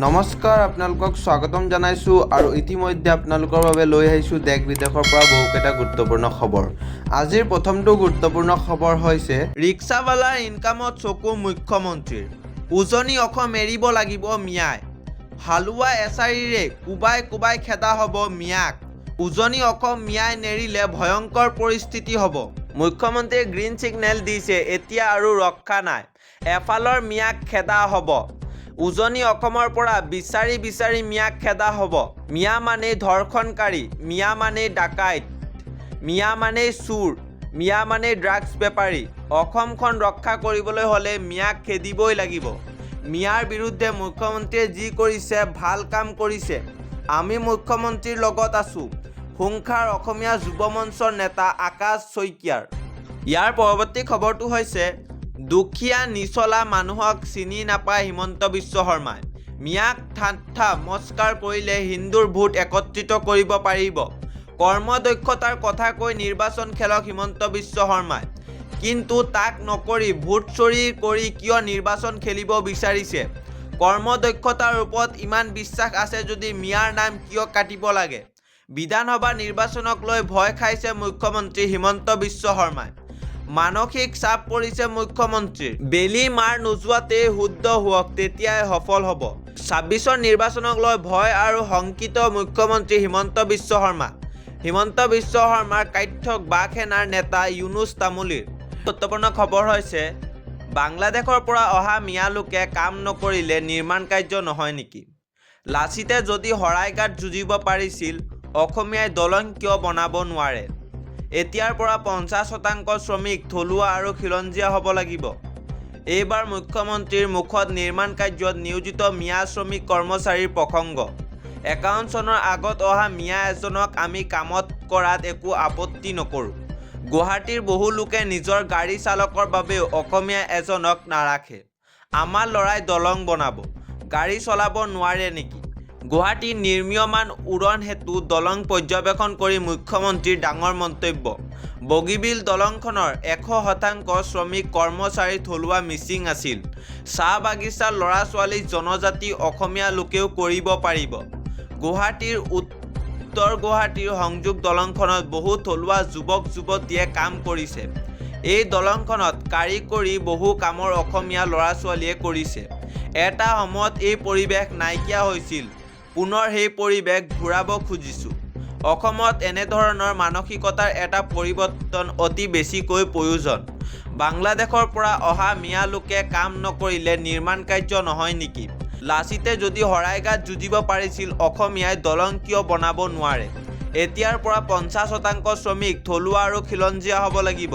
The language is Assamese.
নমস্কাৰ, আপোনালোকক স্বাগতম জনাইছোঁ আৰু ইতিমধ্যে আপোনালোকৰ বাবে লৈ আহিছোঁ দেশ বিদেশৰ পৰা বহুকেইটা গুৰুত্বপূৰ্ণ খবৰ। আজিৰ প্ৰথমটো গুৰুত্বপূৰ্ণ খবৰ হৈছে ৰিক্সাৱালাৰ ইনকামত চকু মুখ্যমন্ত্ৰীৰ। উজনি অসম এৰিব লাগিব মিয়াই। হালোৱা এছাৰিৰে কোবাই কোবাই খেদা হ'ব মিয়াক। উজনি অসম মিয়াই নেৰিলে ভয়ংকৰ পৰিস্থিতি হ'ব। মুখ্যমন্ত্ৰীয়ে গ্ৰীণ ছিগনেল দিছে, এতিয়া আৰু ৰক্ষা নাই। এফালৰ মিয়াক খেদা হ'ব। উজনি অসমৰ পৰা বিচাৰি বিচাৰি মিয়াক খেদা হ'ব। মিয়া মানেই ধৰ্ষণকাৰী, মিয়া মানেই ডাকাইত, মিয়া মানেই চোৰ, মিয়া মানেই ড্ৰাগছ বেপাৰী। অসমখন ৰক্ষা কৰিবলৈ হ'লে মিয়াক খেদিবই লাগিব। মিয়াৰ বিৰুদ্ধে মুখ্যমন্ত্ৰীয়ে যি কৰিছে ভাল কাম কৰিছে। আমি মুখ্যমন্ত্ৰীৰ লগত আছোঁ। হুংখাৰ অসমীয়া যুৱ মঞ্চৰ নেতা আকাশ শইকীয়াৰ। ইয়াৰ পৰৱৰ্তী খবৰটো হৈছে দুখীয়া নিচলা মানুহক চিনি নাপায় হিমন্ত বিশ্ব শৰ্মাই। মিয়াক ঠাট্টা মস্কাৰ কৰিলে হিন্দুৰ ভোট একত্ৰিত কৰিব পাৰিব। কৰ্মদক্ষতাৰ কথা কৈ নিৰ্বাচন খেলক হিমন্ত বিশ্ব শৰ্মাই, কিন্তু তাক নকৰি ভোট চুৰি কৰি কিয় নিৰ্বাচন খেলিব বিচাৰিছে? কৰ্মদক্ষতাৰ ওপৰত ইমান বিশ্বাস আছে যদি মিয়াৰ নাম কিয় কাটিব লাগে? বিধানসভা নিৰ্বাচনক লৈ ভয় খাইছে মুখ্যমন্ত্ৰী হিমন্ত বিশ্ব শৰ্মাই। মানসিক চাপ পৰিছে মুখ্যমন্ত্ৰীৰ। বেলি মাৰ নোযোৱাতেই শুদ্ধ হোৱক, তেতিয়াই সফল হ'ব। ২৬ৰ নিৰ্বাচনক লৈ ভয় আৰু শংকিত মুখ্যমন্ত্ৰী হিমন্ত বিশ্ব শৰ্মা। হিমন্ত বিশ্ব শৰ্মাৰ কাঠ্যক বাকসেনাৰ নেতা ইউনুছ তামুলীৰ। গুৰুত্বপূৰ্ণ খবৰ হৈছে বাংলাদেশৰ পৰা অহা মিয়া লোকে কাম নকৰিলে নিৰ্মাণ কাৰ্য নহয় নেকি? লাচিতে যদি শৰাইঘাট যুঁজিব পাৰিছিল, অসমীয়াই দলং কিয় বনাব নোৱাৰে? এতিয়াৰ পৰা ৫০% শ্ৰমিক থলুৱা আৰু খিলঞ্জীয়া হ'ব লাগিব। এইবাৰ মুখ্যমন্ত্ৰীৰ মুখত নিৰ্মাণ কাৰ্যত নিয়োজিত মিয়া শ্ৰমিক কৰ্মচাৰীৰ প্ৰসংগ। ৫১ চনৰ আগত অহা মিয়া এজনক আমি কামত কৰাত একো আপত্তি নকৰোঁ। গুৱাহাটীৰ বহু লোকে নিজৰ গাড়ী চালকৰ বাবেও অসমীয়া এজনক নাৰাখে। আমাৰ ল'ৰাই দলং বনাব, গাড়ী চলাব নোৱাৰে নেকি? গুৱাহাটীত নিৰ্মীয়মান উৰণ সেতু দলং পৰ্যবেক্ষণ কৰি মুখ্যমন্ত্ৰীৰ ডাঙৰ মন্তব্য। বগীবিল দলংখনৰ ১০০% শ্ৰমিক কৰ্মচাৰী থলুৱা মিচিং আছিল। চাহ বাগিচাৰ ল'ৰা ছোৱালী জনজাতি অসমীয়া লোকেও কৰিব পাৰিব। গুৱাহাটীৰ উত্তৰ গুৱাহাটীৰ সংযোগ দলংখনত বহু থলুৱা যুৱক যুৱতীয়ে কাম কৰিছে। এই দলংখনত কাৰিকৰী বহু কামৰ অসমীয়া ল'ৰা ছোৱালীয়ে কৰিছে। এটা সময়ত এই পৰিৱেশ নাইকিয়া হৈছিল, পুনৰ সেই পৰিৱেশ ঘূৰাব খুজিছোঁ। অসমত এনেধৰণৰ মানসিকতাৰ এটা পৰিৱৰ্তন অতি বেছিকৈ প্ৰয়োজন। বাংলাদেশৰ পৰা অহা মিয়া লোকে কাম নকৰিলে নিৰ্মাণ কাৰ্য নহয় নেকি? লাচিতে যদি শৰাইঘাট যুঁজিব পাৰিছিল, অসমীয়াই দলং কিয় বনাব নোৱাৰে? এতিয়াৰ পৰা ৫০% শ্ৰমিক থলুৱা আৰু খিলঞ্জীয়া হ'ব লাগিব।